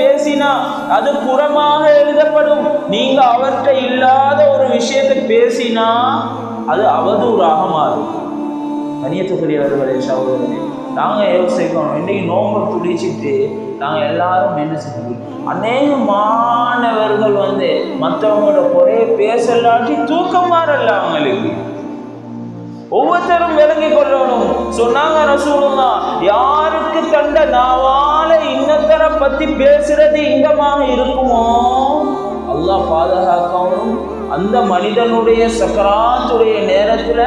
பேசினா அது புறமாக எழுதப்படும். நீங்க அவர்கிட்ட இல்லாத ஒரு விஷயத்தை பேசினா அது அவதூறாக மாறும். கண்ணியத்துக்குரியவர்களே, சகோதரனே, நாங்கள் யோசிக்கணும். இன்றைக்கு நோம்பை பிடிச்சிட்டு நாங்கள் எல்லாரும் என்ன செய்யணும்? அநேக மாணவர்கள் மற்றவங்களோட குறைய பேசலாட்டி தூக்கம் மாறல அவங்களுக்கு. ஒவ்வொருத்தரும் விளங்கி கொள்ளணும். சொன்னாங்க ரசூலுல்லாஹ், யாருக்கு தண்ட நாவால இன்னத்தரை பத்தி பேசுறது இன்பமாக இருக்குமோ அல்லாஹ் பாதுகாக்கவும். அந்த மனிதனுடைய சக்கராத்துடைய நேரத்துல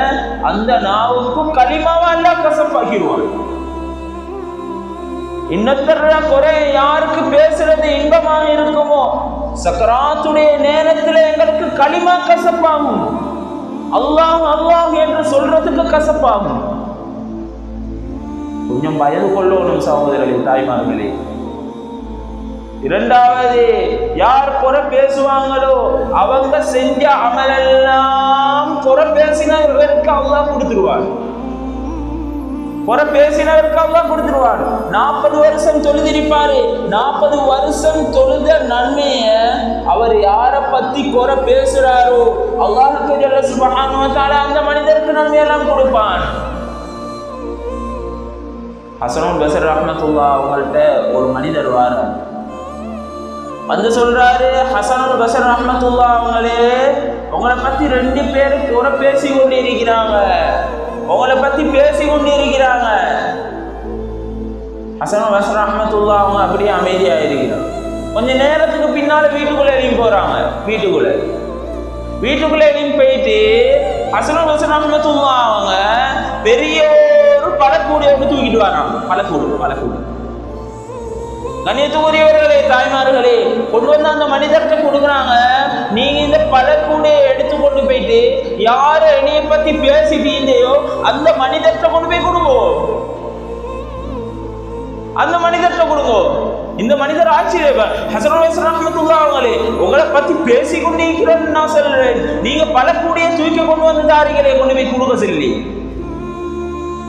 அந்த நாவுக்கும் களிமாவா அல்லாஹ் கசப்பாக்கிடுவான். இன்னத்தர குறை யாருக்கு பேசுறது இன்பமாக இருக்குமோ சக்கராத்துடைய நேரத்துல எங்களுக்கு களிமா கசப்பாகும். அல்லாஹ் அல்லாஹ் என்று சொல்றதுக்கு கசப்பாகும். கொஞ்சம் பயந்து கொள்ளணும் சகோதரர்களே, தாய்மார்களே. இரண்டாவது, யார் குறை பேசுவாங்களோ அவங்க செஞ்ச அமலெல்லாம் குறை பேசினவர்களுக்கு அல்லாஹ் கொடுத்துருவார். குறை பேசினவருக்கு அல்லாஹ் கொடுத்துருவார். 40 வருஷம் தொழுதிருப்பாரு. 40 வருஷம் தொழுத நன்மைய அவர் யாரை பத்தி குறை பேசுறாரோ அல்லாஹ்வுக்கு ஜல்ல சுப்ஹானஹு வ தஆலா அந்த மனிதருக்கு நன்மையெல்லாம் கொடுப்பான். ஹஸனுல் பஸரி ரஹ்மத்துல்லாஹ் அவங்கள்ட்ட ஒரு மனிதர் வாரார். வந்து சொல்றாரு, ஹஸனுல் பஸரி ரஹ்மத்துல்லாஹ் அவங்களே, உங்களை பத்தி 2 பேர் குறை பேசி கொண்டு இருக்கிறாங்க, உங்களை பத்தி பேசி கொண்டு இருக்கிறாங்க. ஹஸனுல் பஸரி ரஹ்மத்துல்லாஹ் அவங்க அப்படியே அமைதியா இருக்கிறாங்க. கொஞ்ச நேரத்துக்கு பின்னால வீட்டுக்குள்ள எழும்பி போறாங்க. வீட்டுக்குள்ள எழும்பி போயிட்டு ஹஸனுல் பஸரி ரஹ்மத்துல்லாஹ் அவங்க பெரிய ஒரு பழக்கூடைய ஒன்று தூக்கிட்டு வராங்க. பழக்கூடு கண்ணியத்துக்குரியவர்களே, தாய்மார்களே, கொண்டு வந்து அந்த மனிதர்கிட்ட கொடுக்குறாங்க. நீங்க இந்த பழக்கூடையை எடுத்து கொண்டு போயிட்டு யாரு என்னைய பத்தி பேசிட்டீங்கயோ அந்த மனிதர்கிட்ட கொண்டு போய் கொடுங்கோ. அந்த மனிதர்கிட்ட கொடுங்கோ. இந்த மனிதர் ஆச்சரியம். ஹஸனுல் பஸரி ரஹ்மத்துல்லாஹ் அவங்களே, உங்களை பத்தி பேசி கொண்டிருக்கிறேன்னு நான் சொல்றேன், நீங்க பழக்கூடையை தூக்கி கொண்டு வந்து தாரிகளே கொண்டு போய் கொடுக்க சொல்லி.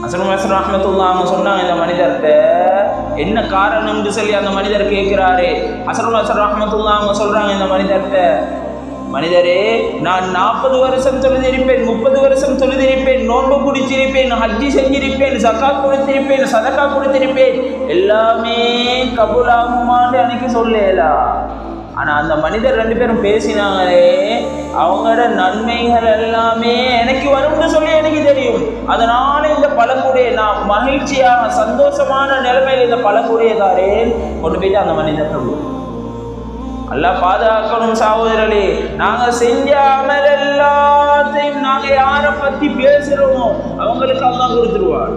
ஹஸனுல் பஸரி ரஹ்மத்துல்லாஹ் அவங்க சொன்னாங்க, இந்த மனிதர்கிட்ட என்ன காரணம்னு சொல்லி அந்த மனிதர் கேட்கிறாரு. ஹஸனுல் பஸரி ரஹ்மத்துல்லாஹ் அவங்க சொல்றாங்க இந்த மனிதர்கிட்ட, மனிதரே, நான் 40 வருஷம் தொழுதிருப்பேன், 30 வருஷம் தொழுதிருப்பேன், நோன்பு குடிச்சிருப்பேன், ஹஜ்ஜி செஞ்சிருப்பேன், ஸகாத் கொடுத்திருப்பேன், சதகா கொடுத்திருப்பேன், எல்லாமே கபூலாகுமான்னு எனக்கு சொல்லலாம். ஆனா அந்த மனிதர் 2 பேரும் பேசினாங்களே, அவங்களோட நன்மைகள் எல்லாமே எனக்கு வரும்னு சொல்லி எனக்கு தெரியும். அதனால இந்த பழக்கூடைய நான் மகிழ்ச்சியாக சந்தோஷமான நிலைமையில் இந்த பழக்கூடையதாரேன் கொண்டு போயிட்டு அந்த மனிதர் அல்லாஹ் பாதுகாக்கணும். சகோதரர்களே, நாங்க செஞ்ச அமல் எல்லாத்தையும் நாங்க யாரை பத்தி பேசுறோமோ அவங்களுக்கு அல்லாஹ் கொடுத்துருவார்.